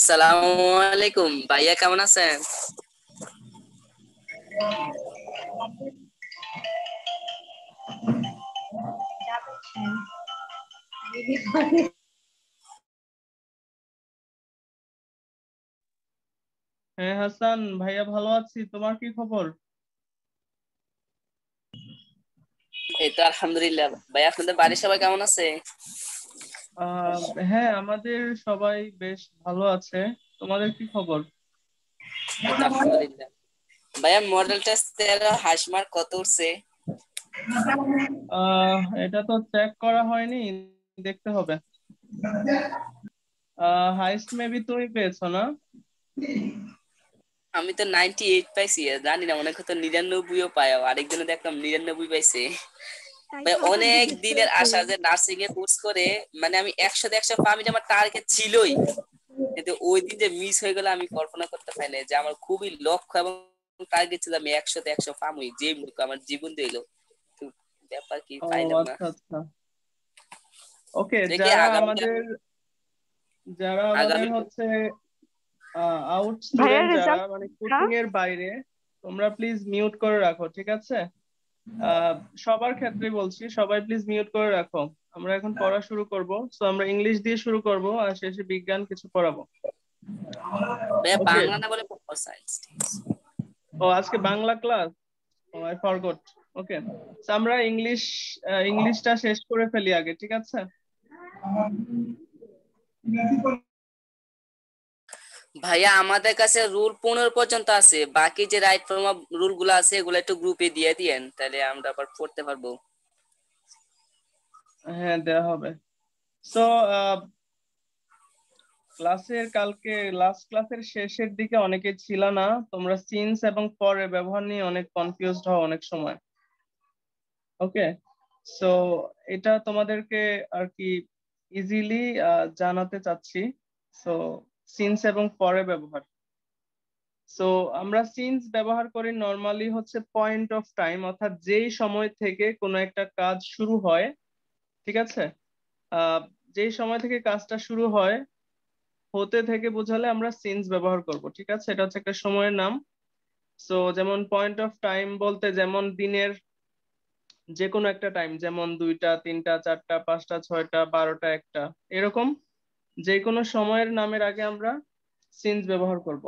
আসসালামু আলাইকুম ভাইয়া, কেমন আছেন? হ্যাঁ হাসান ভাইয়া, ভালো আছি। তোমার কি খবর? এই তো আলহামদুলিল্লাহ। ভাইয়া, আপনাদের বাড়ির সবাই কেমন আছে? আহ হ্যাঁ, আমাদের সবাই বেশ ভালো আছে। তোমাদের কি খবর? এই তো আলহামদুলিল্লাহ। ভাইয়া, মডেল টেস্টের হাইস্ট মার্ক কত উঠছে? এটা তো চেক করা হয়নি, দেখতে হবে। হাইস্ট মেবি তুমি পেয়েছো না? আমি তো 98 পাইছি, জানি না, অনেক হয়তো 99ও পায়, আরেকজনে দেখলাম 99 পাইছে। ভাই, অনেক দিনের আশা যে নার্সিং এ কোর্স করে, মানে আমি 100-100 পাবো, আমার টার্গেট ছিলই, কিন্তু ওই দিন যে মিস হয়ে গেল আমি কল্পনা করতে পারি না। যে আমার খুবই লক্ষ্য এবং টার্গেট ছিল আমি 100-100 পাবোই, যে মুখ আমার জীবন দিল, ব্যাপার কি ও পাইলাম না। আচ্ছা আচ্ছা, ওকে। দেখি যারা আগামীকাল। আমাদের যারা আমাদের আগামী হচ্ছে আউট ভাইয়া স্টুডেন্ট, যারা রেজাল্ট মানে না? কোচিং এর বাইরে, তোমরা প্লিজ মিউট করে রাখো, ঠিক আছে? সবার ক্ষেত্রে বলছি, সবাই প্লিজ মিউট করে রাখো। আমরা এখন পড়া শুরু করব। সো আমরা ইংলিশ দিয়ে শুরু করব, আর শেষে বিজ্ঞান কিছু পড়াবো। ভাইয়া, ওকে। বাংলা না বলে সায়েন্স? ও আজকে বাংলা ক্লাস। ও আই ফরগট। ওকে, আমরা ইংলিশটা শেষ করে ফেলি আগে, ঠিক আছে? ভাইয়া, আমাদের কাছে রুল 15 পর্যন্ত আছে, বাকি যে রাইট ফর্ম অফ রুল গুলো আছে এগুলো একটু গ্রুপে দিয়ে দিয়েন, তাহলে আমরা আবার পড়তে পারবো। হ্যাঁ, দেওয়া হবে। সো কালকে লাস্ট ক্লাসের শেষের দিকে অনেকে ছিল না। তোমরা সিন্স এবং ফরের ব্যবহার নিয়ে অনেক কনফিউজড হও অনেক সময়। ওকে, সো এটা তোমাদেরকে আর কি ইজিলি জানাতে চাচ্ছি। সো সিন্স এবং ফরের ব্যবহার। সো আমরা সিন্স ব্যবহার করি নর্মালি হচ্ছে পয়েন্ট অফ টাইম, অর্থাৎ যেই সময় থেকে কোনো একটা কাজ শুরু হয়, ঠিক আছে? আহ যেই সময় থেকে কাজটা শুরু হয়, হতে থেকে বোঝালে আমরা সিন্স ব্যবহার করব, ঠিক আছে? এটা হচ্ছে একটা সময়ের নাম। সো যেমন পয়েন্ট অফ টাইম বলতে, যেমন দিনের যে কোনো একটা টাইম, যেমন 2টা 3টা 4টা 5টা 6টা 12টা 1টা, এরকম যে কোনো সময়ের নামের আগে আমরা সিন্স ব্যবহার করব।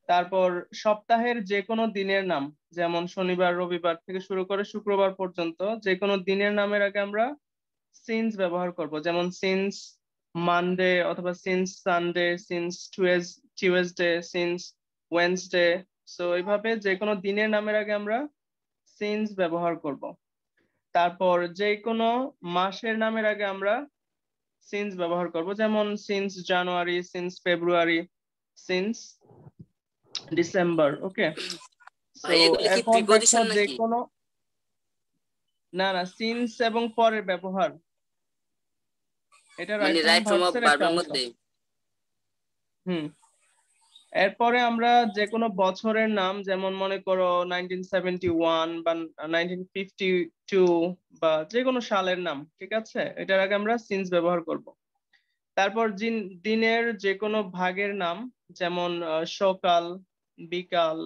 তারপর সপ্তাহের যে কোনো দিনের নাম, যেমন শনিবার রবিবার থেকে শুরু করে শুক্রবার পর্যন্ত যে কোনো দিনের নামের আগে আমরা সিন্স ব্যবহার করব, যেমন সিন্স মানডে, অথবা since Sunday, since Tuesday, since Wednesday. So এইভাবে যে কোনো দিনের নামের আগে আমরা সিন্স ব্যবহার করব। তারপর যে কোনো মাসের নামের আগে আমরা সিন্স ব্যবহার করব, যেমন সিন্স জানুয়ারি, সিন্স ফেব্রুয়ারি, সিন্স ডিসেম্বর। ওকে, সো ভাই এগুলো কি এরপর দেখো প্রিপোজিশন যে নাকি? কোনো, না না, সিন্স এবং পরের ব্যবহার, এটা মানে right form right form of ভার্বসের একটা ভার্বের অংশ। মধ্যে? হুম, এরপরে আমরা যে কোনো বছরের নাম, যেমন মনে করো 1971 বা 1952 বা যে কোনো সালের নাম, ঠিক আছে, এটার আগে আমরা সিন্স ব্যবহার করব। তারপর দিনের যে কোনো ভাগের নাম, যেমন সকাল, বিকাল,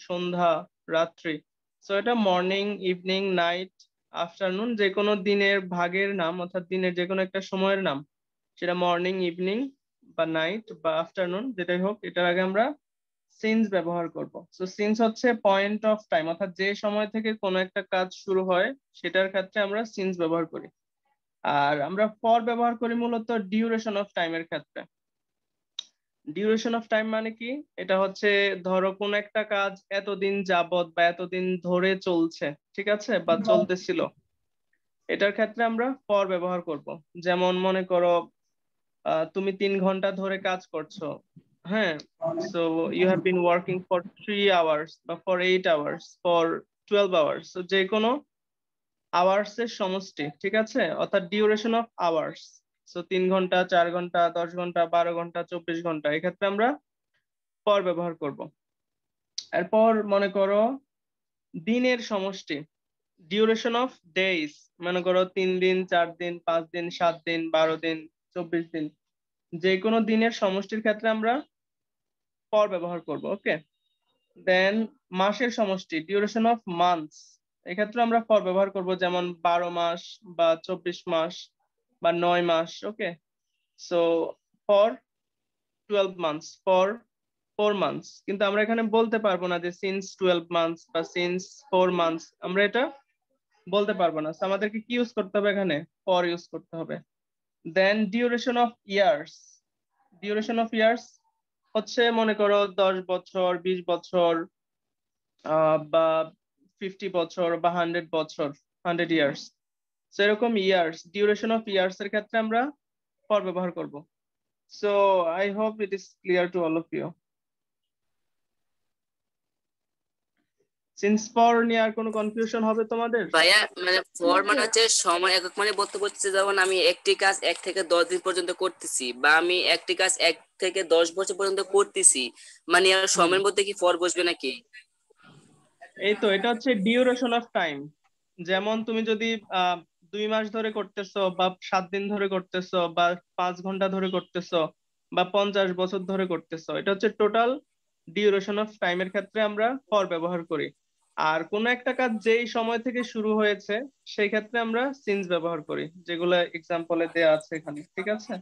সন্ধ্যা, রাত্রি। সো এটা মর্নিং, ইভিনিং, নাইট, আফটারনুন, যে কোনো দিনের ভাগের নাম, অর্থাৎ দিনের যে কোনো একটা সময়ের নাম, সেটা মর্নিং, ইভিনিং বা নাইট বা আফটারনুন, যেটাই হোক, এটার আগে আমরা সিন্স ব্যবহার করব। সো সিন্স হচ্ছে পয়েন্ট অফ টাইম, অর্থাৎ যে সময় থেকে কোনো একটা কাজ শুরু হয় সেটার ক্ষেত্রে আমরা সিন্স ব্যবহার করি। আর আমরা ফর ব্যবহার করি মূলত ডিউরেশন অফ টাইমের ক্ষেত্রে। ডিউরেশন অফ টাইম মানে কি? এটা হচ্ছে, ধরো কোন একটা কাজ এতদিন যাবত বা এতদিন ধরে চলছে, ঠিক আছে, বা চলতেছিল, এটার ক্ষেত্রে আমরা ফর ব্যবহার করব। যেমন মনে করো তুমি 3 ঘন্টা ধরে কাজ করছো, হ্যাঁ, so you have been working for 3 hours বা ফর 8 আওয়ার্স, ফর 12 আওয়ার্স, তো যে কোনো আওয়ার্স এর সমষ্টি, ঠিক আছে, অর্থাৎ ডিউরেশন অফ আওয়ার্স। সো 3 ঘন্টা, 4 ঘন্টা, 10 ঘন্টা, 12 ঘন্টা, 24 ঘন্টা, এক্ষেত্রে আমরা ফর ব্যবহার করব। এরপর মনে করো দিনের সমষ্টি, ডিউরেশন অফ ডেইজ, মনে করো 3 দিন, 4 দিন, 5 দিন, 7 দিন, 12 দিন, 24 দিন, যে কোনো দিনের সমষ্টির ক্ষেত্রে আমরা ফর ব্যবহার করব। ওকে, দেন মাসের সমষ্টি, ডিউরেশন অফ মান্থস, এক্ষেত্রে আমরা ফর ব্যবহার করব, যেমন 12 মাস বা 24 মাস বা 9 মাস। Okay, so for 12 months, for 4 months, কিন্তু আমরা এখানে বলতে পারবো না যে সিন্স 12 মান্থস বা সিন্স 4 মান্থস, আমরা এটা বলতে পারবো না। So আমাদেরকে কি ইউজ করতে হবে এখানে? ফর ইউজ করতে হবে। Then duration of years, duration of years হচ্ছে মনে করো 10 বছর, 20 বছর, বা 50 বছর বা 100 বছর, 100 ইয়ার্স, সেরকম ইয়ার্স, ডিউরেশন অফ ইয়ার্স এর ক্ষেত্রে আমরা ফর ব্যবহার করব। So I hope it is clear to all of you. Since for নিয়ে আর কোনো কনফিউশন হবে তোমাদের? ভাইয়া মানে ফর মানে হচ্ছে সময় একক, মানে বলতে বলছে যেমন আমি একটি কাজ 1 থেকে 10 দিন পর্যন্ত করতেছি, বা আমি একটি কাজ 1 থেকে 10 বছর পর্যন্ত করতেছি, মানে আর হুম, সময়ের মধ্যে কি ফর বসবে নাকি? এই তো, এটা হচ্ছে ডিউরেশন অফ টাইম। যেমন তুমি যদি 2 মাস ধরে করতেছো বা 7 দিন ধরে করতেছো বা 5 ঘন্টা ধরে করতেছো বা 50 বছর ধরে করতেছো, এটা হচ্ছে টোটাল ডিউরেশন অফ টাইমের ক্ষেত্রে আমরা ফর ব্যবহার করি। আর কোন একটা কাজ যেই সময় থেকে শুরু হয়েছে সেই ক্ষেত্রে আমরা সিন্স ব্যবহার করি, যেগুলো এক্সাম্পলে দেয়া আছে এখানে, ঠিক আছে।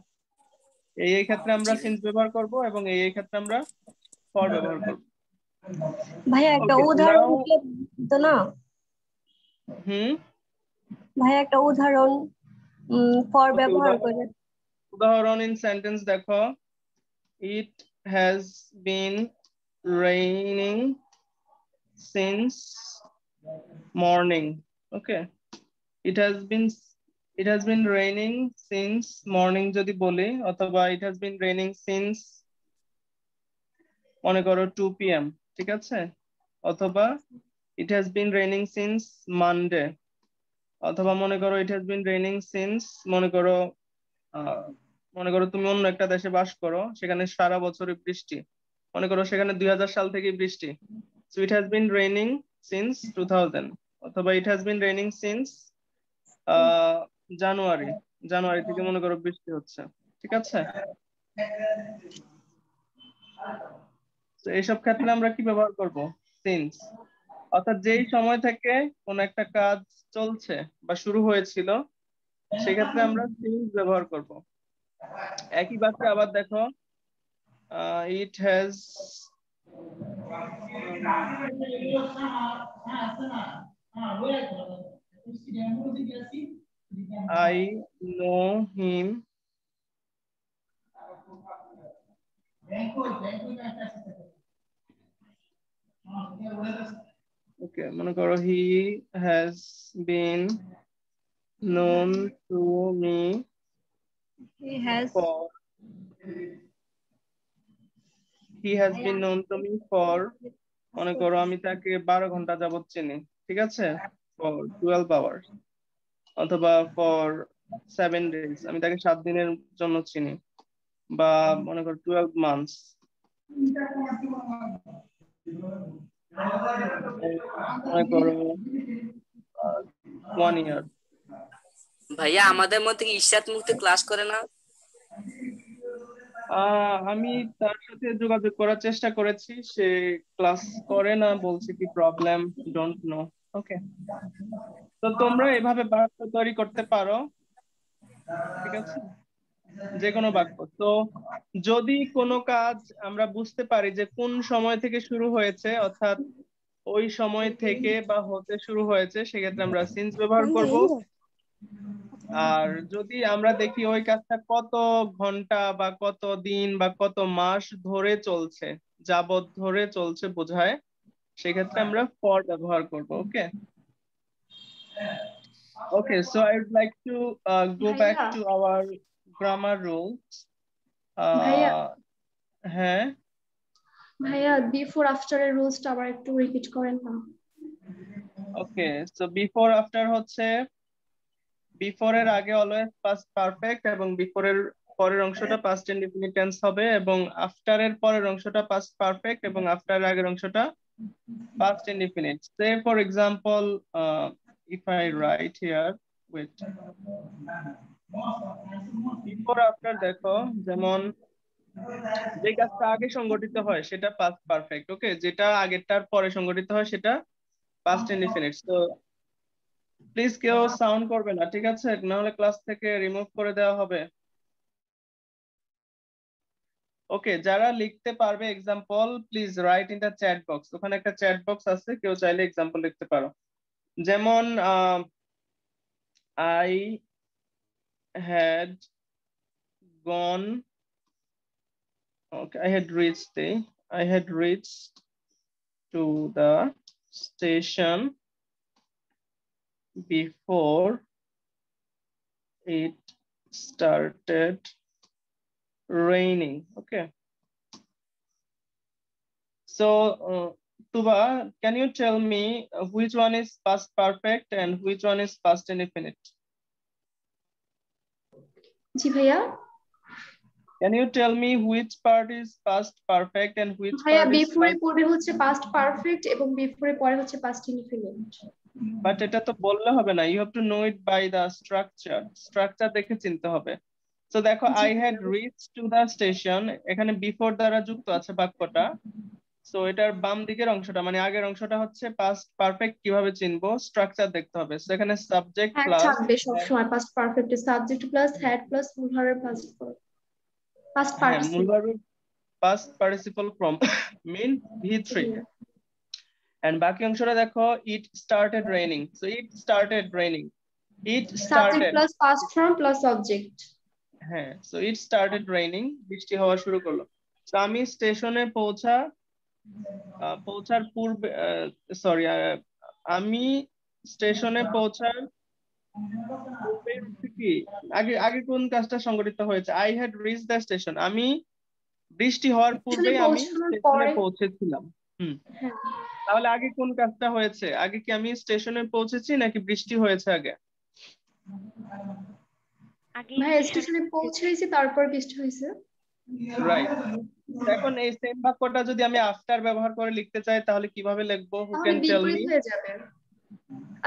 এই ক্ষেত্রে আমরা জি ভাই। সিন্স ব্যবহার করব এবং এই ক্ষেত্রে আমরা ফর ব্যবহার করব। ভাইয়া একটা ওকে, উদাহরণ নাও। দিলে তো না? হুম। ভাইয়া একটা উদাহরণ ফর ওকে, ব্যবহার করে। উদাহরণ ইন সেন্টেন্স দেখো। It has been raining since morning. Okay. It has been it has been raining since morning যদি বলি, অথবা it has been raining since মনে করো 2 p.m. ঠিক আছে, অথবা it has been raining since Monday, অথবা মনে করো it has been raining since মনে করো আহ, মনে করো তুমি অন্য একটা দেশে বাস করো, সেখানে সারা বছরই বৃষ্টি, মনে করো সেখানে 2000 সাল থেকে বৃষ্টি। So it has been raining since 2000, অথবা it has been raining since আহ জানুয়ারি, জানুয়ারি থেকে মনে করো বৃষ্টি হচ্ছে, ঠিক আছে। তো এইসব ক্ষেত্রে আমরা কি ব্যবহার করব? সিন্স, অর্থাৎ যেই সময় থেকে কোন একটা কাজ চলছে বা শুরু হয়েছিল সেক্ষেত্রে আমরা সিন্স ব্যবহার করব। একই বাক্যে আবার দেখো, it has, I know him, okay, মনে করো he has been known to me He has ফর he has been known to me for, মনে করো আমি তাকে 12 ঘন্টা যাবত চিনি, ঠিক আছে, for 12 hours, অথবা for 7 days, আমি তাকে 7 দিনের জন্য চিনি, বা মনে করো 12 months, মনে করো 1 year। ভাইয়া আমাদের মধ্যে কি ইশরাত মুক্তি ক্লাস করে না? আমি তার সাথে যোগাযোগ করার চেষ্টা করেছি, সে ক্লাস করে না, বলছে কি প্রবলেম, ডোন্ট নো। ওকে, তো তোমরা এভাবে বাক্য তৈরি করতে পারো, ঠিক আছে, যে কোনো বাক্য। তো যদি কোনো কাজ আমরা বুঝতে পারি যে কোন সময় থেকে শুরু হয়েছে, অর্থাৎ ওই সময় থেকে বা হতে শুরু হয়েছে, সেক্ষেত্রে আমরা সিন্স ব্যবহার করব। আর যদি আমরা দেখি ওই কাজটা কত ঘন্টা বা কত দিন বা কত মাস ধরে চলছে, যাবত ধরে চলছে বোঝায়, সেক্ষেত্রে আমরা ফর ব্যবহার করব। ওকে, okay, so I would like to go back ভাইয়া to our grammar rules. ভাইয়া হ্যাঁ, ভাইয়া বিফোর আফটার এর রুলসটা আবার একটু রিপিট করেন না। ওকে, সো বিফোর আফটার হচ্ছে, বিফোর এর আগে অলওয়েজ পাস্ট পারফেক্ট এবং বিফোর এর পরের অংশটা পাস্ট ইনডিফিনিট টেন্স হবে, এবং আফটার এর পরের অংশটা পাস্ট পারফেক্ট এবং আফটার এর আগের অংশটা past indefinite. Say for example, if I write here, wait, before after দেখো, যেমন যে কাজটা আগে সংগঠিত হয় সেটা past perfect, ওকে, যেটা আগেরটার পরে সংগঠিত হয় সেটা past indefinite। তো প্লিজ কেউ সাউন্ড করবে না, ঠিক আছে, নাহলে ক্লাস থেকে রিমুভ করে দেওয়া হবে। ওকে, যারা লিখতে পারবে example, please write in the chat box, ওখানে একটা চ্যাট বক্স আছে, কেউ চাইলে এক্সাম্পল লিখতে পারো। যেমন I had gone, okay, I had reached to the station before it started raining. Okay, so Tuba, can you tell me which one is past perfect and which one is past indefinite? জি ভাইয়া, Can you tell me which part is past perfect and which ভাইয়া part is before এর past? পরে হচ্ছে past perfect এবং before এর পরে হচ্ছে past indefinite. But এটা তো বললে হবে না, you have to know it by the structure দেখে চিনতে হবে। তো দেখো, জি I had reach to the station, এখানে বিফোর দ্বারা যুক্ত আছে বাক্যটা, সো এটার বাম দিকের অংশটা মানে আগের অংশটা হচ্ছে পাস্ট পারফেক্ট, কিভাবে চিনবো, স্ট্রাকচার দেখতে হবে। সো এখানে সাবজেক্ট হ্যাড প্লাস, থাকবে সব সময় পাস্ট পারফেক্ট এর সাবজেক্ট প্লাস হ্যাড প্লাস মূল ভার্বের পাস্ট হ্যাঁ, মূল পার্টিসিপল। ভার্বের past participle form mean V3, and বাকি অংশটা দেখো, it started raining, so it started raining, it subject started, plus past form plus object. হ্যাঁ, সো ইট স্টার্টেড রেইনিং, বৃষ্টি হওয়া শুরু করলো। তো আমি স্টেশনে পৌঁছার পূর্বে, সরি, আমি স্টেশনে পৌঁছার পূর্বে হচ্ছে কি, আগে আগে কোন কাজটা সংঘটিত হয়েছে, I had reach the station, আমি বৃষ্টি হওয়ার স্টেশনে পূর্বেই আমি পৌঁছানোর স্টেশনে পরে পৌঁছেছিলাম। হুম, হ্যাঁ তাহলে আগে কোন কাজটা হয়েছে, আগে কি আমি স্টেশনে পৌঁছেছি নাকি বৃষ্টি হয়েছে আগে? ভাইয়া স্টেশনে পৌঁছেছি তারপর বৃষ্টি হয়েছে। রাইট। এখন এই সেম বাক্যটা যদি আমি আফটার ব্যবহার করে লিখতে চাই তাহলে কিভাবে লিখবো, হু তাহলে ক্যান টেল বিপরীত মি? হয়ে যাবে।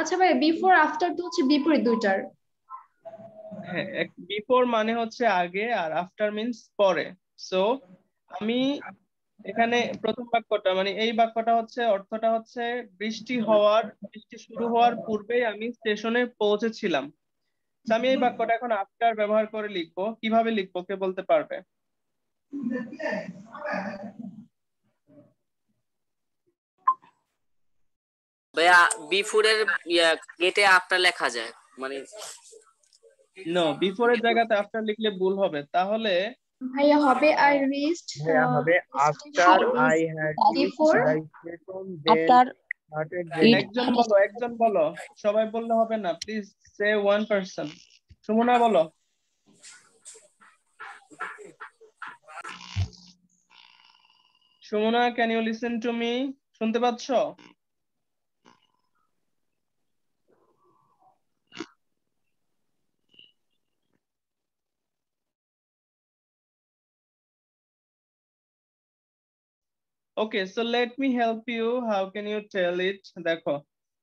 আচ্ছা ভাই, বিফোর আফটার তো হচ্ছে বিপরীত দুইটার। হ্যাঁ, বিফোর মানে হচ্ছে আগে আর আফটার মিন্স পরে। সো আমি এখানে প্রথম বাক্যটা মানে এই বাক্যটা হচ্ছে, অর্থটা হচ্ছে বৃষ্টি শুরু হওয়ার পূর্বেই আমি স্টেশনে পৌঁছেছিলাম। তো আমি এই বাক্যটা এখন আফটার ব্যবহার করে লিখবো, কিভাবে লিখবো কে বলতে পারবে? ভাইয়া বিফোরের গেটে আফটার লেখা যায় মানে নো, বিফোরের জায়গাতে আফটার লিখলে ভুল হবে, তাহলে ভাইয়া হবে আই রিচড হ্যাঁ হবে after station I had before the station then after started it raining. একজন বলো, সবাই বললে হবে না, please say one person. Sumana বলো। Sumana, can you listen to me? শুনতে পাচ্ছ? Okay, so let me help you. How can you tell it? দেখো,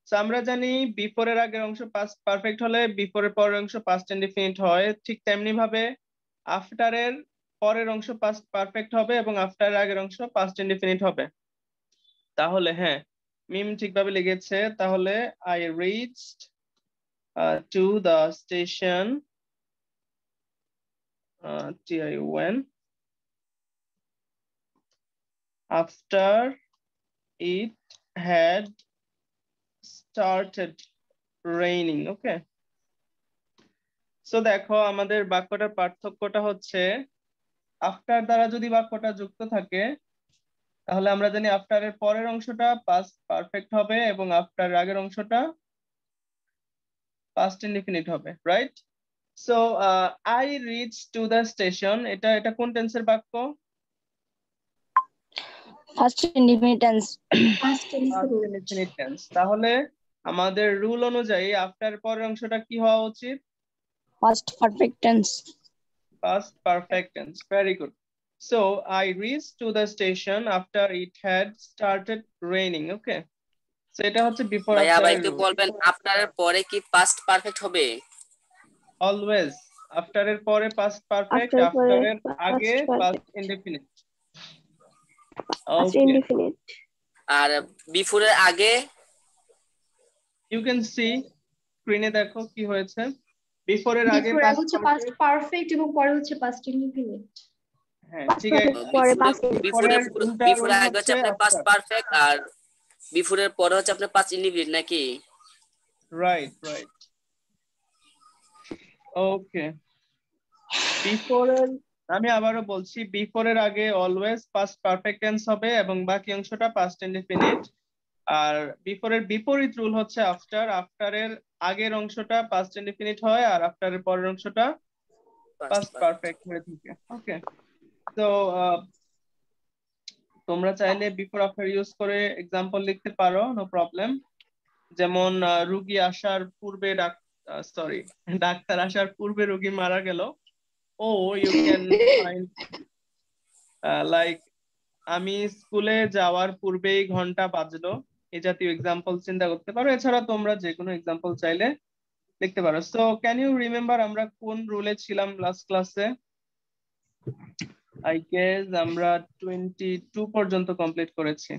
সো আমরা জানি বিফোর এর আগের অংশ পাস্ট পারফেক্ট হলে বিফোর এর পরের অংশ পাস্ট ইনডিফিনিট হয়, ঠিক তেমনি ভাবে আফটার এর পরের অংশ পাস্ট পারফেক্ট হবে এবং আফটার এর আগের অংশ পাস্ট ইনডিফিনিট হবে। তাহলে হ্যাঁ, মিম ঠিকভাবে লিখেছে। তাহলে I reached to the station, TION, after it had started raining. Okay, so দেখো আমাদের বাক্যটার পার্থক্যটা হচ্ছে আফটার দ্বারা যদি বাক্যটা যুক্ত থাকে তাহলে আমরা জানি আফটার এর পরের অংশটা পাস্ট পারফেক্ট হবে এবং আফটার এর আগের অংশটা পাস্ট ইনডিফিনিট হবে, right? So I reach to the station, এটা এটা কোন টেন্সের বাক্য? First indefinite tense. Past indefinite. Indefinite tense. তাহলে আমাদের রুল অনুযায়ী আফটার পরের অংশটা কি হওয়া উচিত? First perfect tense. Past perfect tense. Very good. So I reached to the station after it had started raining. Okay. So এটা হচ্ছে before ভাইয়া after ভাই এর একটু rule. বলবেন আফটার এর পরে কি পাস্ট পারফেক্ট হবে? Always after এর পরে past perfect, After after পরে এর past আগে perfect. past indefinite. Past Okay. indefinite. আর বিফোর এর আগে? You can see স্ক্রিনে দেখো কি হয়েছে। before এর আগে Before past হচ্ছে past perfect। perfect এবং পরে হচ্ছে past indefinite. হ্যাঁ, Past ঠিক perfect আছে। পরে past before এর উল্টা বিফোর রুল আগে হচ্ছে হচ্ছে আপনার পাস্ট after. পারফেক্ট আর বিফোর এর পরে হচ্ছে আপনার পাস্ট ইনডিফিনিট নাকি? Right, right. Okay. বিফোর এর, আমি আবারও বলছি, বিফোর এর আগে অলওয়েজ পাস্ট পারফেক্ট টেন্স হবে এবং বাকি অংশটা পাস্ট ইনডিফিনিট। আর বিফোর এর বিপরীত রুল হচ্ছে আফটার, আফটার এর আগের অংশটা পাস্ট ইনডিফিনিট হয় আর আফটার এর পরের অংশটা পাস্ট পারফেক্ট হয়ে থাকে। ওকে, তো তোমরা চাইলে বিফোর আফটার ইউজ করে এক্সাম্পল লিখতে পারো, নো প্রবলেম। যেমন রুগী আসার পূর্বে ডাক্তার আসার পূর্বে রুগী মারা গেল। ও ইউ ক্যান ফাইন্ড লাইক আমি স্কুলে যাওয়ার পূর্বেই ঘন্টা বাজলো, এই জাতীয় এক্সাম্পল চিন্তা করতে পারো। এছাড়া তোমরা যে কোনো এক্সাম্পল চাইলে লিখতে পারো। সো ক্যান ইউ রিমেম্বার আমরা কোন রুলে ছিলাম লাস্ট ক্লাসে? আই গেস আমরা 22 পর্যন্ত কমপ্লিট করেছি।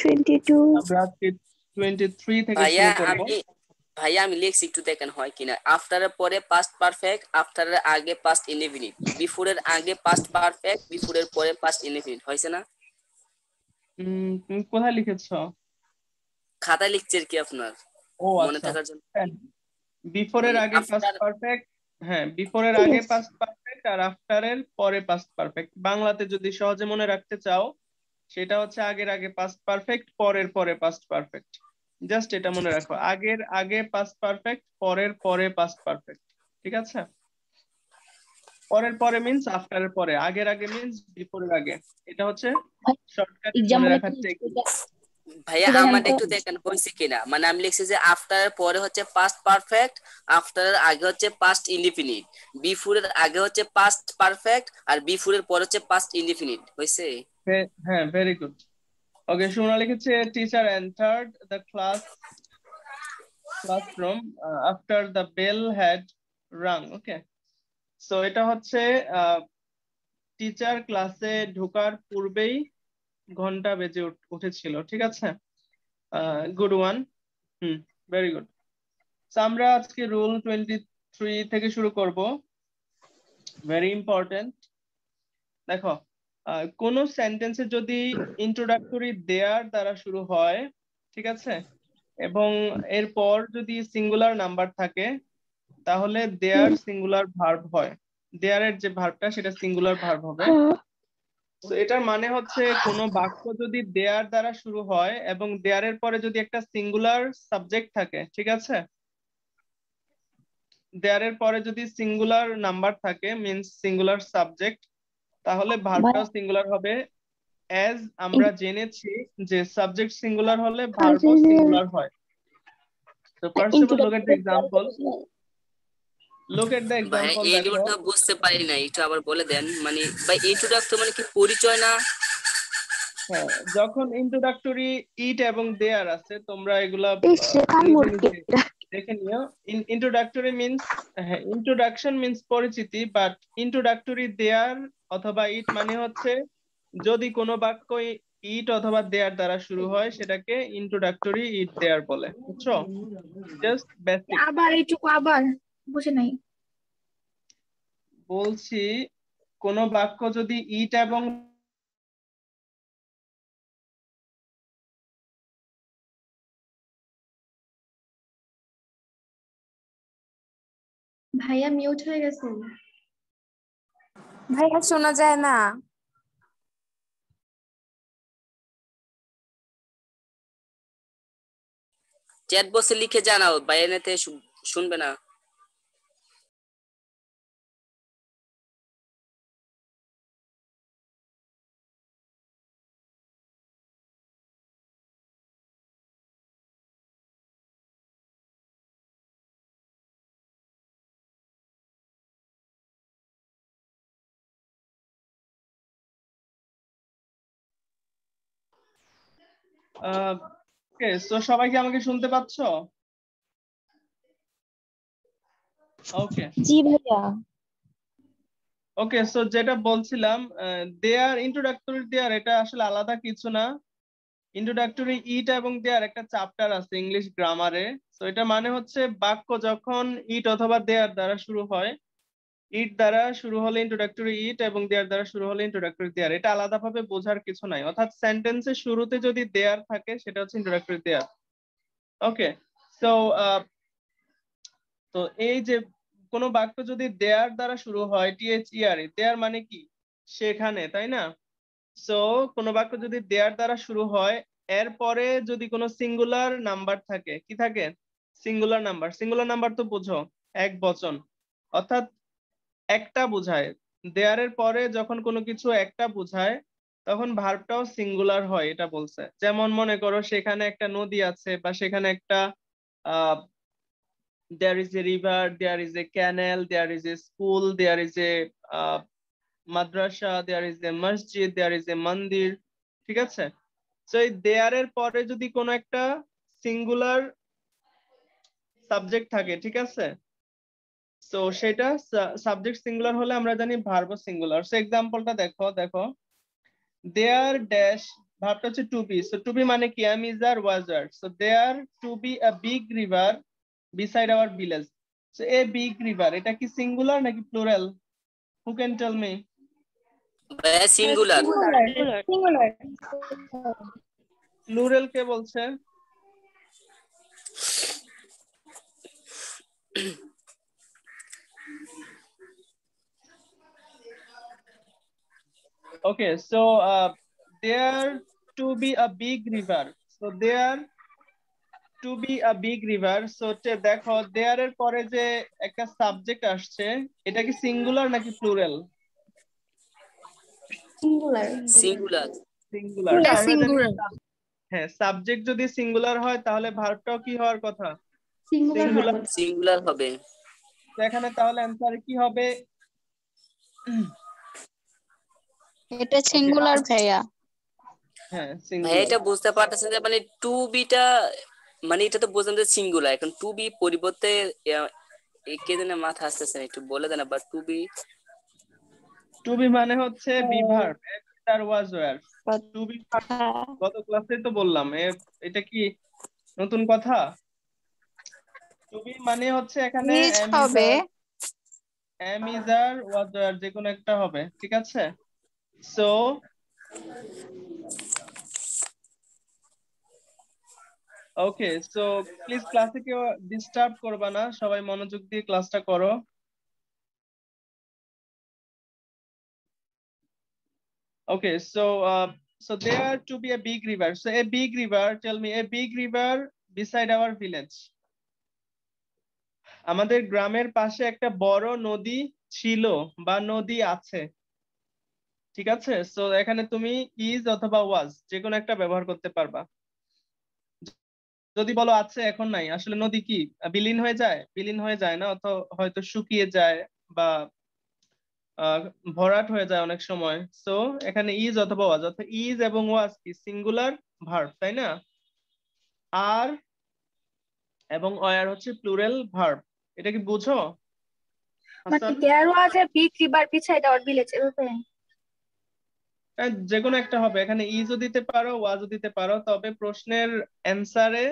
22. আমরা আজকে 23 থেকে ভাইয়া শুরু করব। আমি লিখছি, একটু দেখেন হয় কিনা। আফটার এর পরে পাস্ট পারফেক্ট, আফটার এর আগে পাস্ট ইনডিফিনিট, বিফোর এর আগে পাস্ট পারফেক্ট, বিফোর এর পরে পাস্ট ইনডিফিনিট, হয়েছে না? তুমি কোথায় লিখেছো? খাতায় লিখছে আর কি আপনার ও মনে আচ্ছা, থাকার জন্য। বিফোর এর মানে আগে পাস্ট আফটার পারফেক্ট। হ্যাঁ, বিফোর এর আগে পাস্ট পারফেক্ট আর আফটার এর পরে পাস্ট পারফেক্ট। বাংলাতে যদি সহজে মনে রাখতে চাও সেটা হচ্ছে আগের আগে পাস্ট পারফেক্ট, পরের পরে পাস্ট পারফেক্ট। জাস্ট এটা মনে রাখো, আগের আগে পাস্ট পারফেক্ট, পরের পরে পাস্ট পারফেক্ট। ঠিক আছে? পরের পরে মিন্স আফটার এর পরে, আগের আগে মিন্স বিফোর এর আগে। এটা হচ্ছে শর্টকাট মনে এক্সাম্পল রাখার টেকনিক। ভাইয়া দেখেন আমার তো। একটু দেখেন হয়েছে কিনা। মানে আমি লিখছি যে আফটার এর পরে হচ্ছে পাস্ট পারফেক্ট, আফটার এর আগে হচ্ছে পাস্ট ইনডিফিনিট, বিফোর এর আগে হচ্ছে পাস্ট পারফেক্ট আর বিফোর এর পরে হচ্ছে পাস্ট ইনডিফিনিট, হয়েছে? হ্যাঁ, ভেরি গুড। ওকে, সুমনা লিখেছে teacher entered the classroom after the bell had rung. Okay, so এটা হচ্ছে টিচার ক্লাসে ঢোকার পূর্বেই ঘন্টা বেজে উঠেছিল। ঠিক আছে, গুড ওয়ান। Very good. আমরা আজকে রুল 23 থেকে শুরু করব। Very important. দেখো, কোন সেন্টেন্সে যদি ইন্ট্রোডাক্টরি দেয়ার দ্বারা শুরু হয়, ঠিক আছে, এবং এরপর যদি সিঙ্গুলার নাম্বার থাকে তাহলে দেয়ার সিঙ্গুলার ভার্ব হয়। দেয়ারের যে ভার্বটা সেটা সিঙ্গুলার ভার্ব হবে। তো এটার মানে হচ্ছে কোনো বাক্য যদি দেয়ার দ্বারা শুরু হয় এবং দেয়ারের পরে যদি একটা সিঙ্গুলার সাবজেক্ট থাকে, ঠিক আছে, দেয়ারের পরে যদি সিঙ্গুলার নাম্বার থাকে মিন্স সিঙ্গুলার সাবজেক্ট, তাহলে ভার্বটাও সিঙ্গুলার হবে। অ্যাজ আমরা জেনেছি যে সাবজেক্ট সিঙ্গুলার হলে ভার্বও সিঙ্গুলার হয়। So first of all, look at the example. Look at the ভাই example. এই দেখো নিয়মটা বুঝতে পারি না, একটু আবার বলে দেন। মানে ভাই ইন্ট্রোডাক্টর মানে কি পরিচয় না? হ্যাঁ, যখন ইন্ট্রোডাক্টরি ইট এবং দেয়ার আছে, তোমরা এগুলা শেখার নিজে মুরগি নিজে দেখে নিও। ইন্ট্রোডাক্টরি মিন্স, হ্যাঁ, ইন্ট্রোডাকশন মিন্স পরিচিতি, বাট ইন্ট্রোডাক্টরি দেয়ার অথবা ইট মানে হচ্ছে যদি কোনো বাক্য ইট অথবা দেয়ার দ্বারা শুরু হয় সেটাকে ইন্ট্রোডাক্টরি ইট দেয়ার বলে, বুঝছো? জাস্ট বেসিক আবার এইটুকু আবার বুঝে নাই। বলছি, কোনো বাক্য যদি ইট এবং ভাইয়া মিউট হয়ে গেছেন। ভাইয়া শোনা যায় না। চ্যাট বক্সে লিখে জানাও, বাইরেতে শুনবে না। ওকে, সো সবাই কি আমাকে শুনতে পাচ্ছ? ওকে জি ভাইয়া। ওকে, সো যেটা বলছিলাম, দেয়ার ইন্ট্রোডাক্টরি দেয়ার এটা আসলে আলাদা কিছু না। ইন্ট্রোডাক্টরি ইট এবং দেয়ার একটা চ্যাপ্টার আছে ইংলিশ গ্রামারে। তো এটা মানে হচ্ছে বাক্য যখন ইট অথবা দেয়ার দ্বারা শুরু হয়, ইট দ্বারা শুরু হলে ইন্ট্রোডাক্টরি ইট এবং দেয়ার দ্বারা শুরু হলে ইন্ট্রোডাক্টরি দেয়ার, এটা আলাদাভাবে বোঝার কিছু নাই। অর্থাৎ সেন্টেন্সের শুরুতে যদি দেয়ার থাকে সেটা হচ্ছে ইন্ট্রোডাক্টরি দেয়ার। ওকে, সো তো এই যে কোনো বাক্য যদি দেয়ার দ্বারা শুরু হয়, THER, দেয়ার মানে কি সেখানে, তাই না? সো কোনো বাক্য যদি দেয়ার দ্বারা শুরু হয়, এরপরে যদি কোনো সিঙ্গুলার নাম্বার থাকে, কি থাকে? Singular number. সিঙ্গুলার নাম্বার তো বুঝো, এক বচন, অর্থাৎ একটা বোঝায়। দেয়ারের পরে যখন কোনো কিছু একটা বোঝায় তখন ভার্বটাও সিঙ্গুলার হয়, এটা বলছে। যেমন মনে করো সেখানে একটা নদী আছে, বা সেখানে একটা there is a river, there is a canal, there is a school, there is a madrasa, there is a masjid, there is a mandir, ঠিক আছে? তো এই দেয়ার এর পরে যদি কোনো একটা সিঙ্গুলার সাবজেক্ট থাকে, ঠিক আছে, তো সেটা সাবজেক্ট সিঙ্গুলার হলে আমরা জানি ভার্ব সিঙ্গুলার। সো এক্সাম্পলটা দেখো দেখো দেয়ার ড্যাশ, ভার্বটা হচ্ছে to be. So to be মানে কি? am, is, are, was, were. So there to be a big river beside our village. So a big river, এটা কি সিঙ্গুলার নাকি plural? Who can tell me? Singular. Singular. Plural কে বলছে? Okay, so there to be a big river. So there to be a big river. So দেখো there এর পরে যে একটা সাবজেক্ট আসছে, এটা কি সিঙ্গুলার নাকি প্লুরাল? সিঙ্গুলার। সিঙ্গুলার। সিঙ্গুলার। হ্যাঁ, সাবজেক্ট যদি সিঙ্গুলার হয় তাহলে ভার্বটাও কি হওয়ার কথা? সিঙ্গুলার। সিঙ্গুলার হবে। তো এখানে তাহলে অ্যানসার কি হবে? এটা সিঙ্গুলার ভাইয়া। হ্যাঁ, ভাই সিঙ্গুলার। এটা বুঝতে পারতেছেন যে মানে টু বিটা, মানে এটা তো বুঝলাম যে সিঙ্গুলার, এখন টু বি পরিবর্তে কে যেন মাথা আসতেছে না, একটু বলে দেন আবার। টু বি মানে হচ্ছে বি ভার্ব, আর ওয়াজ ওয়্যার। টু বি গত ক্লাসে তো বললাম, এটা কি নতুন কথা? টু বি মানে হচ্ছে এখানে নিজ হবে। am, is, are, was, were, যে কোনো একটা হবে, ঠিক আছে? সো ওকে, সো প্লিজ ক্লাসে কেউ ডিস্টার্ব করবা না, সবাই মনোযোগ দিয়ে ক্লাসটা করো। Okay, so there to be a big river. So a big river, tell me, a big river beside our village. আমাদের গ্রামের পাশে একটা বড় নদী ছিল বা নদী আছে। ঠিক আছে, সো এখানে তুমি ইজ অথবা ওয়াজ যে কোনো একটা ব্যবহার করতে পারবা। যদি বলো আছে এখন নাই, আসলে নদী কি বিলীন হয়ে যায়? বিলীন হয়ে যায় না, হয়তো শুকিয়ে যায় বা আহ, ভরাট হয়ে যায় অনেক সময়। সো এখানে ইজ অথবা ওয়াজ, অর্থাৎ ইজ এবং ওয়াজ কি সিঙ্গুলার ভার্ব, তাই না? আর এবং ওয়ার হচ্ছে প্লুরাল ভার্ব। এটা কি বুঝো মানে Hasan? There was a big river beside our village, এভাবে। যে কোনো একটা হবে, এখানে ইজও দিতে পারো ওয়াজও দিতে পারো, তবে প্রশ্নের অ্যান্সারে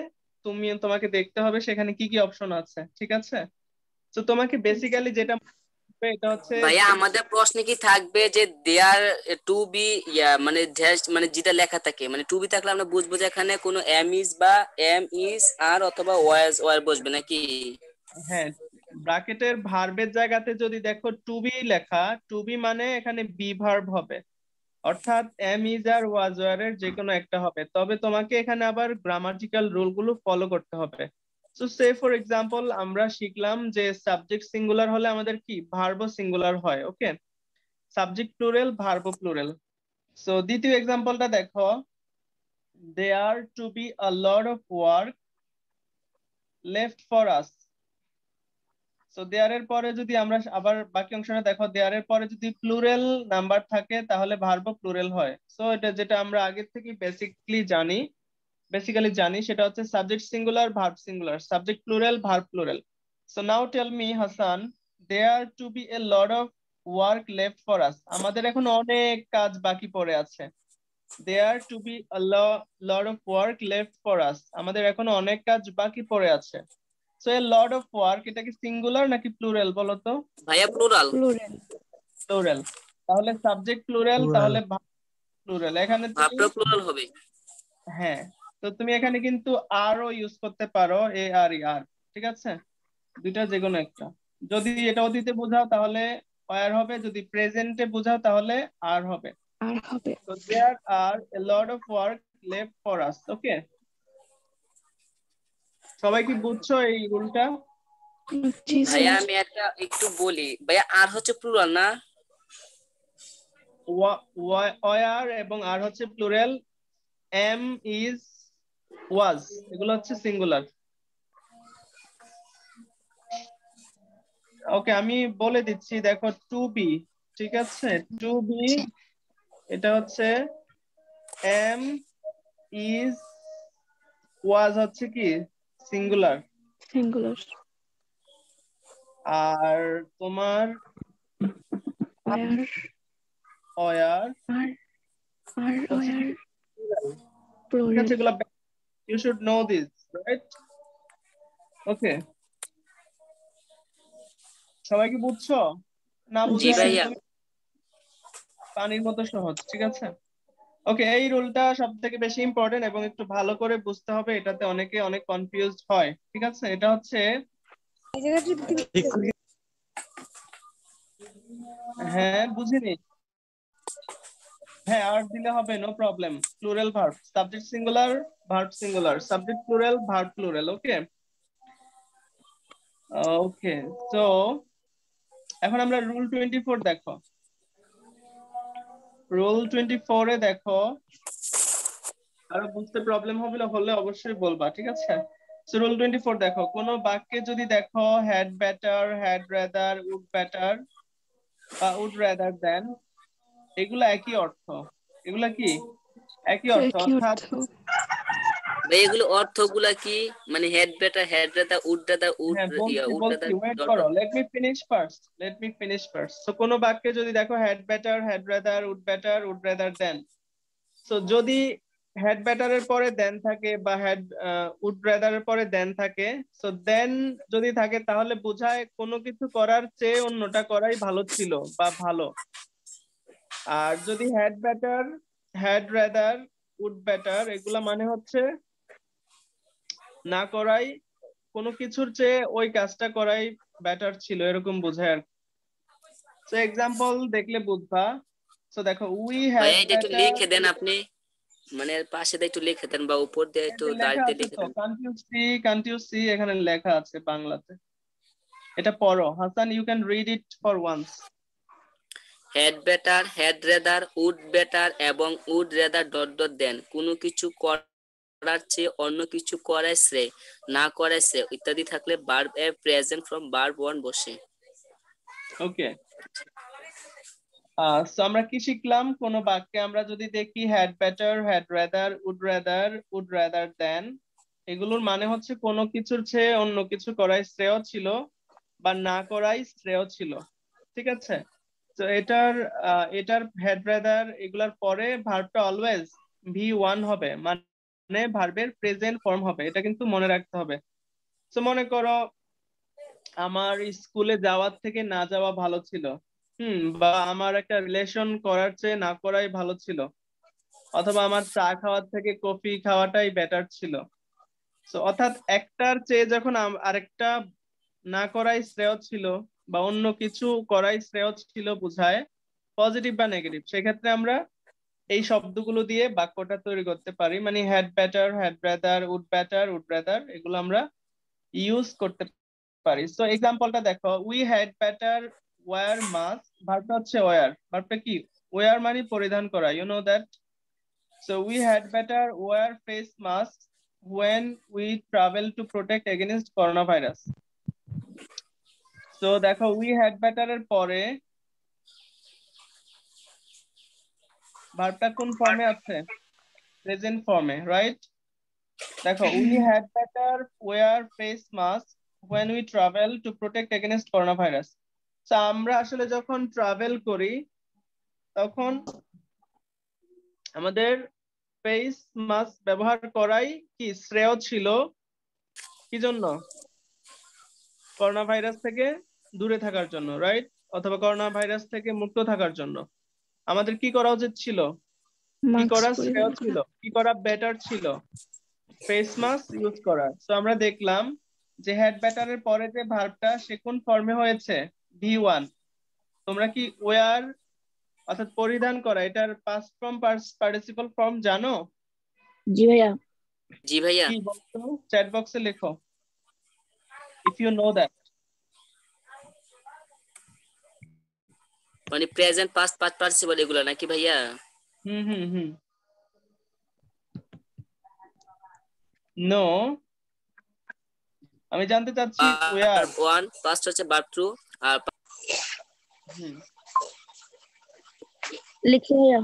তোমাকে দেখতে হবে সেখানে কি কি অপশন আছে, ঠিক আছে? তো তোমাকে বেসিক্যালি যেটা হবে এটা হচ্ছে ভাইয়া আমাদের প্রশ্নে কি থাকবে যে দেয়ার টু বি, মানে মানে যেটা লেখা থাকে, মানে টু বি থাকলে আমরা বুঝবো যে এখানে কোনো এম ইজ বা এম ইজ আর অথবা ওয়াজ ওয়ার বসবে নাকি? হ্যাঁ, ব্র্যাকেটের ভার্বের জায়গাতে যদি দেখো টু বি লেখা, টু বি মানে এখানে বি ভার্ব হবে, অর্থাৎ am is are was were এর যে কোনো একটা হবে। তবে তোমাকে এখানে আবার গ্রামাটিক্যাল রুল গুলো ফলো করতে হবে। সো সে ফর এক্সাম্পল আমরা শিখলাম যে সাবজেক্ট সিঙ্গুলার হলে আমাদের কি ভার্ব সিঙ্গুলার হয়, okay? Subject plural verb plural. So দ্বিতীয় এক্সাম্পলটা দেখো, there to be a lot of work left for us. So there এর পরে যদি আমরা আবার বাকি অংশটা দেখো, দেয়ার এর পরে যদি প্লুরাল নাম্বার থাকে তাহলে ভার্ব প্লুরাল হয়। সো এটা যেটা আমরা আগে থেকে বেসিক্যালি জানি সেটা হচ্ছে subject singular verb singular, subject plural verb plural. So now tell me Hasan, there to be a lot of work left for us. আমাদের এখন অনেক কাজ বাকি পড়ে আছে। There to be a lot of work left for us, আমাদের এখন অনেক কাজ বাকি পড়ে আছে। So a lot of work, এটা কি সিঙ্গুলার নাকি প্লুরাল বলো তো? ভাইয়া প্লুরাল। প্লুরাল। প্লুরাল। তাহলে সাবজেক্ট প্লুরাল, Plural. তাহলে প্লুরাল। এখানে তুমি ভাবটা প্লুরাল হবে। হ্যাঁ, তো তুমি এখানে কিন্তু আরও ইউজ করতে পারো, এ আর ই আর, ঠিক আছে? দুইটা যে কোনো একটা। যদি এটা অতীতে বোঝাও তাহলে ওয়ার হবে, যদি প্রেজেন্টে বোঝাও তাহলে আর হবে। আর হবে। তো there are a lot of work left for us, okay? সবাই কি বুঝছো এই রুলটা? জি ভাইয়া স্যার। আমি একটা একটু বলি, ভাইয়া আর হচ্ছে প্লুরাল না? ওয়ার এবং আর হচ্ছে প্লুরাল, এম ইজ ওয়াজ এগুলো হচ্ছে সিঙ্গুলার। ওকে, আমি বলে দিচ্ছি, দেখো টু বি, ঠিক আছে? টু বি এটা হচ্ছে এম ইজ ওয়াজ হচ্ছে কি সিঙ্গুলার, সিঙ্গুলার। আর তোমার ওয়ার। অয়ার আর আর হচ্ছে কি ওয়ার plural, ঠিক আছে? প্লুরাল। এগুলো you should know this, right? Okay, সবাই কি বুঝছো? না জি বুঝলে জি ভাইয়া। একদম পানির মতো সহজ, ঠিক আছে? ওকে, এই রুলটা সব থেকে বেশি ইম্পর্টেন্ট এবং একটু ভালো করে বুঝতে হবে, এটাতে অনেকে অনেক কনফিউজড হয়, ঠিক আছে? এটা হচ্ছে, হ্যাঁ বুঝিনি। হ্যাঁ, আর দিলে হবে, no problem. Plural verb, subject singular verb singular, subject plural verb plural, okay? Okay, তো এখন আমরা রুল 24 দেখো। রুল 24 এ দেখো, আরো বুঝতে প্রবলেম হলে অবশ্যই বলবা, ঠিক আছে? সো রুল 24 দেখো, কোনো বাক্যে যদি দেখো had better, had rather, would better বা উড রাদার দেন, এগুলা একই অর্থ। এগুলা কি একই অর্থ, একই অর্থাৎ অর্থ। ভাই এগুলো অর্থগুলা কি? মানে had better, had rather, would rather, would হ্যাঁ বলছি উড রাদা বলছি, ওয়েট ডট করো, dot. Let me finish first. তো কোনো বাক্যে যদি দেখো had better, had rather, would rather then, so যদি হেড ব্যাটারের পরে দেন থাকে বা উড রাদারের পরে দেন থাকে, সো দেন যদি থাকে তাহলে বোঝায় কোনো কিছু করার চেয়ে অন্যটা করাই ভালো ছিল বা ভালো। আর যদি had better, had rather, would better এগুলা মানে হচ্ছে না করাই, কোনো কিছুর চেয়ে ওই কাজটা করাই ব্যাটার ছিল, এরকম বোঝায় আর। সো এক্সাম্পল দেখলে বুঝবা। সো দেখো, উই হ্যাড ভাইয়া এটা একটু ব্যাটার, লিখে দেন আপনি, মানে পাশে দিয়ে একটু লিখে দেন বা উপর দিয়ে এই একটু যে দাঁড় লেখা দিয়ে আছে লিখে তো, দেন। কান্ট ইউ সি এখানে লেখা আছে বাংলাতে। এটা পড়ো Hasan, you can read it for once. Had better, had rather, would better এবং would rather dot dot than. কোনো কিছু করার চেয়ে অন্য কিছু করাই শ্রেয়, না করাই শ্রেয় ইত্যাদি থাকলে ভার্ব এর প্রেজেন্ট ফর্ম ভার্ব ওয়ান বসে। ওকে, সো আমরা কি শিখলাম? কোন বাক্যে আমরা যদি দেখি had better, had rather, would rather than, এগুলোর মানে হচ্ছে কোনো কিছুর চেয়ে অন্য কিছু করাই শ্রেয় ছিল বা না করাই শ্রেয় ছিল। ঠিক আছে, তো এটার হ্যাড রেদার এগুলার পরে ভার্বটা অলওয়েজ V1 হবে, মানে ভার্বের প্রেজেন্ট ফর্ম হবে, এটা কিন্তু মনে রাখতে হবে। তো মনে করো আমার স্কুলে যাওয়ার থেকে না যাওয়া ভালো ছিল, বা আমার একটা রিলেশন করার চেয়ে না করাই ভালো ছিল, অথবা আমার চা খাওয়ার থেকে কফি খাওয়াটাই বেটার ছিল। তো অর্থাৎ একটার চেয়ে যখন আরেকটা না করাই শ্রেয় ছিল বা অন্য কিছু করাই শ্রেয় ছিল বোঝায়, পজিটিভ বা নেগেটিভ, সেক্ষেত্রে আমরা এই শব্দগুলো দিয়ে বাক্যটা তৈরি করতে পারি। মানে had better, had rather, would rather এগুলো আমরা ইউজ করতে পারি। সো এক্সাম্পলটা দেখো, we had better wear mask, ভার্বটা হচ্ছে ওয়্যার, ভার্বটা কি? ওয়্যার মানে পরিধান করা, you know that. So we had better wear face mask when we travel to protect against coronavirus. So দেখো উই হ্যাড বেটার এর পরে ভার্বটা কোন ফর্মে আছে? প্রেজেন্ট ফর্মে, রাইট? দেখো we had better wear face mask when we travel to protect against coronavirus. তো আমরা আসলে যখন ট্রাভেল করি তখন আমাদের ফেস মাস্ক ব্যবহার করাই কি শ্রেয় ছিল, কি জন্য? করোনা ভাইরাস থেকে দূরে থাকার জন্য, রাইট? অথবা করোনা ভাইরাস থেকে মুক্ত থাকার জন্য আমাদের কি করা উচিত ছিল? কি মাস্ক করা শ্রেয় পরিধান ছিল? করা। কি করা বেটার ছিল? ফেস মাস্ক ইউজ করা। তো আমরা দেখলাম যে হ্যাড ব্যাটারের পরে যে ভার্বটা সে কোন ফর্মে হয়েছে? V1। তোমরা কি ওয়ার অর্থাৎ পরিধান করা এটার পাস্ট ফর্ম পার্টিসিপল ফর্ম জানো? জি ভাইয়া। জি ভাইয়া। কি বলতো? চ্যাট বক্সে লেখো ইফ ইউ নো দ্যাট। মানে প্রেজেন্ট পাস্ট পার্টিসিপল এগুলো নাকি ভাইয়া? হুম হুম হুম নো, আমি জানতে চাচ্ছি ওয়ার। ভার্ব ওয়ান, পাস্ট হচ্ছে ভার্ব টু, আর হুম, লিখি ভাইয়া।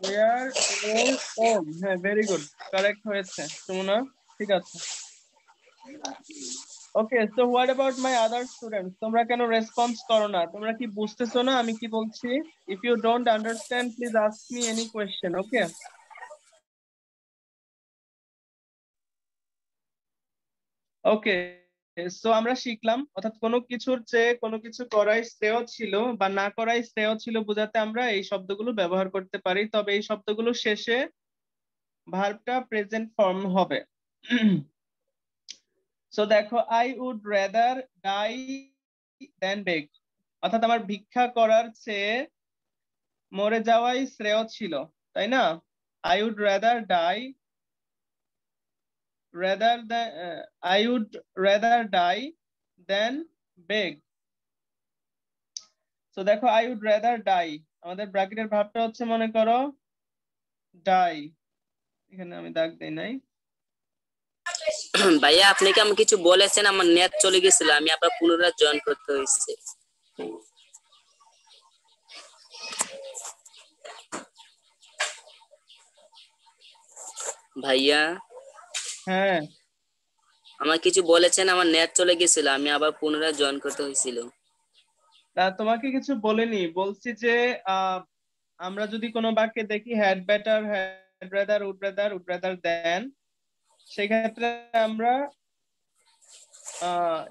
ওয়ার ওর ওম, হ্যাঁ ভেরি গুড, কারেক্ট হয়েছে সুমনা, ঠিক আছে। Okay, so what about my other students? তোমরা কেন রেসপন্স করো না? তোমরা কি বুঝতেছো না আমি কি বলছি? If you don't understand please ask me any question, okay? Okay, so আমরা শিখলাম অর্থাৎ কোনো কিছুর চেয়ে কোনো কিছু করাই শ্রেয় ছিল বা না করাই শ্রেয় ছিল বোঝাতে আমরা এই শব্দগুলো ব্যবহার করতে পারি, তবে এই শব্দগুলো শেষে ভার্বটা প্রেজেন্ট ফর্ম হবে। সো দেখো, I would rather die than বেগ, অর্থাৎ আমার ভিক্ষা করার চেয়ে মরে যাওয়াই শ্রেয় ছিল, তাই না? I would rather die rather I would rather die than beg. তো দেখো আই উড রেদার ডাই, আমাদের ব্র্যাকেটের ভাবটা হচ্ছে মনে করো ডাই, এখানে আমি দাগ দেই নাই। ভাইয়া আপনি কি আমাকে কিছু বলেছেন? আমার নেট চলে গেছিল, আমি আবার পুনরায় জয়েন করতে হয়েছে। ভাইয়া হ্যাঁ, আমার কিছু বলেছেন, আমার নেট চলে গেছিল, আমি আবার পুনরায় জয়েন করতে হয়েছিল। তা তোমাকে কিছু বলিনি, বলছি যে আহ আমরা যদি কোনো বাক্যে দেখি had better, had rather, would rather than, সেক্ষেত্রে আমরা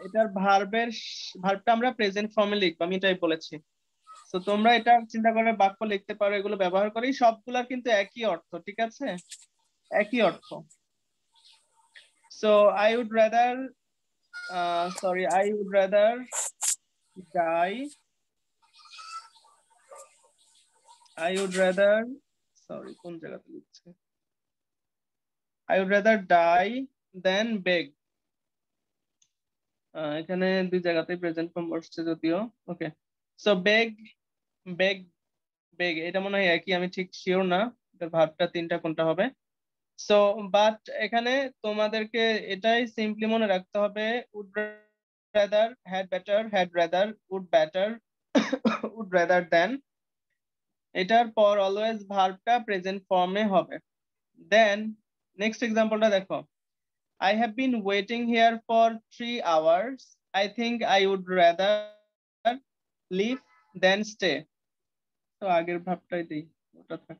এটার ভার্বটা আমরা প্রেজেন্ট ফর্মে লিখবো, আমি এটাই বলেছি। তো তোমরা এটা চিন্তা করে বাক্য লিখতে পারো, এগুলো ব্যবহার করি, সবগুলার কিন্তু একই অর্থ, ঠিক আছে? একই অর্থ। So I would rather I would rather die, I would rather কোন জায়গাতে লিখছে? I would rather die than beg. এখানে দুই জায়গাতেই প্রেজেন্ট ফর্ম বসছে যদিও, ওকে। সো বেগ এটা মনে হয় একই, আমি ঠিক শিওর না ভার্বটা তিনটা কোনটা হবে। সো বাট এখানে তোমাদেরকে এটাই সিম্পলি মনে রাখতে হবে, would rather, had better, had rather, would better, would rather than, এটার পর অলওয়েজ ভার্বটা প্রেজেন্ট ফর্মে হবে। দেন নেক্সট এক্সাম্পলটা দেখো, I have been waiting here for 3 hours. I think I would rather leave than stay. তো আগের ভাবটাই দিই, ওটা থাক।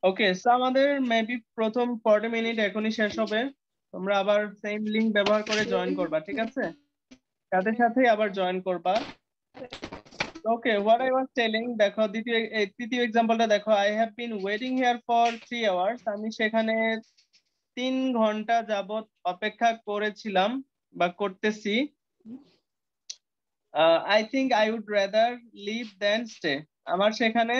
ওকে, সো আমাদের মেবি প্রথম 40 মিনিট এখনই শেষ হবে। তোমরা আবার সেম লিংক ব্যবহার করে জয়েন করবা, ঠিক আছে? সাথে সাথেই আবার জয়েন করবা। Okay, what I was telling, দেখো তৃতীয় এক্সাম্পলটা দেখো, I have been waiting here for 3 hours. আমি সেখানে 3 ঘন্টা যাবত অপেক্ষা করেছিলাম বা করতেছি। I think I would rather leave than stay. আমার সেখানে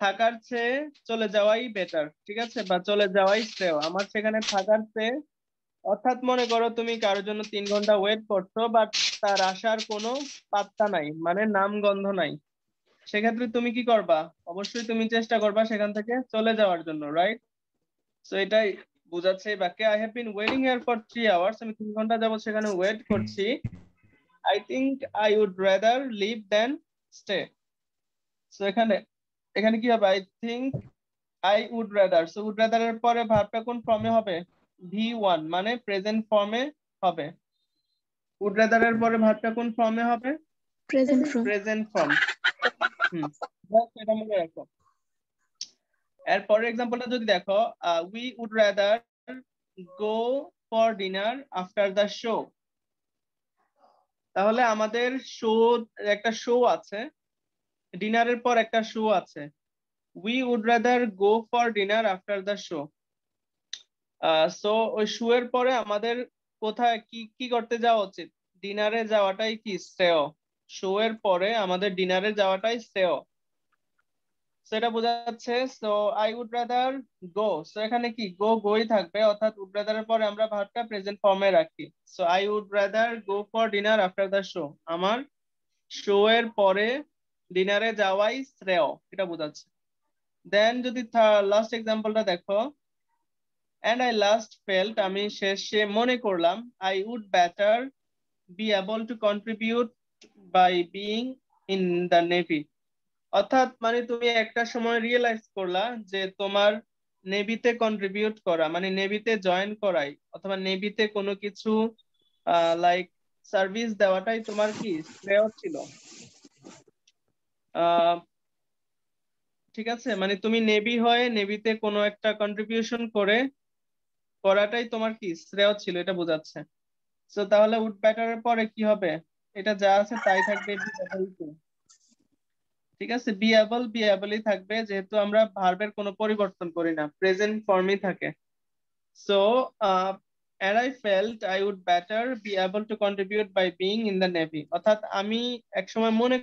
থাকার চেয়ে চলে যাওয়াই বেটার, ঠিক আছে, বা চলে যাওয়াই শ্রেয়। আমার সেখানে থাকার চেয়ে, অর্থাৎ মনে করো তুমি কারোর জন্য 3 ঘন্টা ওয়েট করছো, বাট তার আসার কোনো পাত্তা নাই, মানে নামগন্ধ নাই। সেক্ষেত্রে তুমি কি করবা? অবশ্যই তুমি চেষ্টা করবা সেখান থেকে চলে যাওয়ার জন্য, রাইট? সো এটাই বোঝাচ্ছে এই বাক্যে, I have been waiting here for 3 hours. আমি 3 ঘন্টা যাবত সেখানে ওয়েট করছি। I think I would rather leave than stay. So এখানে কি হবে? I think I would rather. So would rather এর পরে ভার্বটা কোন ফর্মে হবে? V1, মানে প্রেজেন্ট ফর্মে হবে। উড রাদার এর পরে ভার্বটা কোন ফর্মে হবে? Present form. Present form. এটা মনে রাখো। এর পরের এক্সাম্পলটা যদি দেখো, we would rather go for dinner after the show. তাহলে আমাদের একটা শো আছে, ডিনারের পর একটা শো আছে। We would rather go for dinner after the show. So ওই শো এর পরে আমাদের কোথায় কি করতে যাওয়া উচিত? ডিনারে যাওয়াটাই কি শ্রেয়। শো এর পরে আমাদের ডিনারে যাওয়াটাই শ্রেয়, সেটা বোঝাচ্ছে। So I would rather go. So এখানে কি গোই থাকবে, অর্থাৎ উড রাদার এর পরে আমরা ভার্বটা প্রেজেন্ট ফর্মে রাখি। So I would rather go for dinner after the show. আমার শো এর পরে ডিনারে যাওয়াই শ্রেয়, এটা বোঝাচ্ছে। দেন যদি লাস্ট এক্সাম্পলটা দেখো, and I last felt, আমি শেষে মনে করলাম, I would better be able to contribute by being in the Navy. অর্থাৎ মানে তুমি একটা সময় রিয়েলাইজ করলা যে তোমার নেভিতে কন্ট্রিবিউট করা, মানে নেভিতে জয়েন করাই, অথবা নেভিতে কোনো কিছু লাইক সার্ভিস দেওয়াটাই তোমার কি শ্রেয় ছিল। আহ ঠিক আছে, মানে তুমি নেভি হয়ে নেভিতে কোনো একটা কন্ট্রিবিউশন করাটাই তোমার কি শ্রেয় ছিল, এটা বোঝাচ্ছে। সো তাহলে উড ব্যাটারের পরে কি হবে? এটা যা আছে তাই থাকবে, বি এবল টু। ঠিক আছে, বি এবলই থাকবে, যেহেতু আমরা ভার্বের কোনো পরিবর্তন করি না, প্রেজেন্ট ফর্মই থাকে। So and I felt I would better be able to contribute by being in the Navy। অর্থাৎ আমি একসময় মনে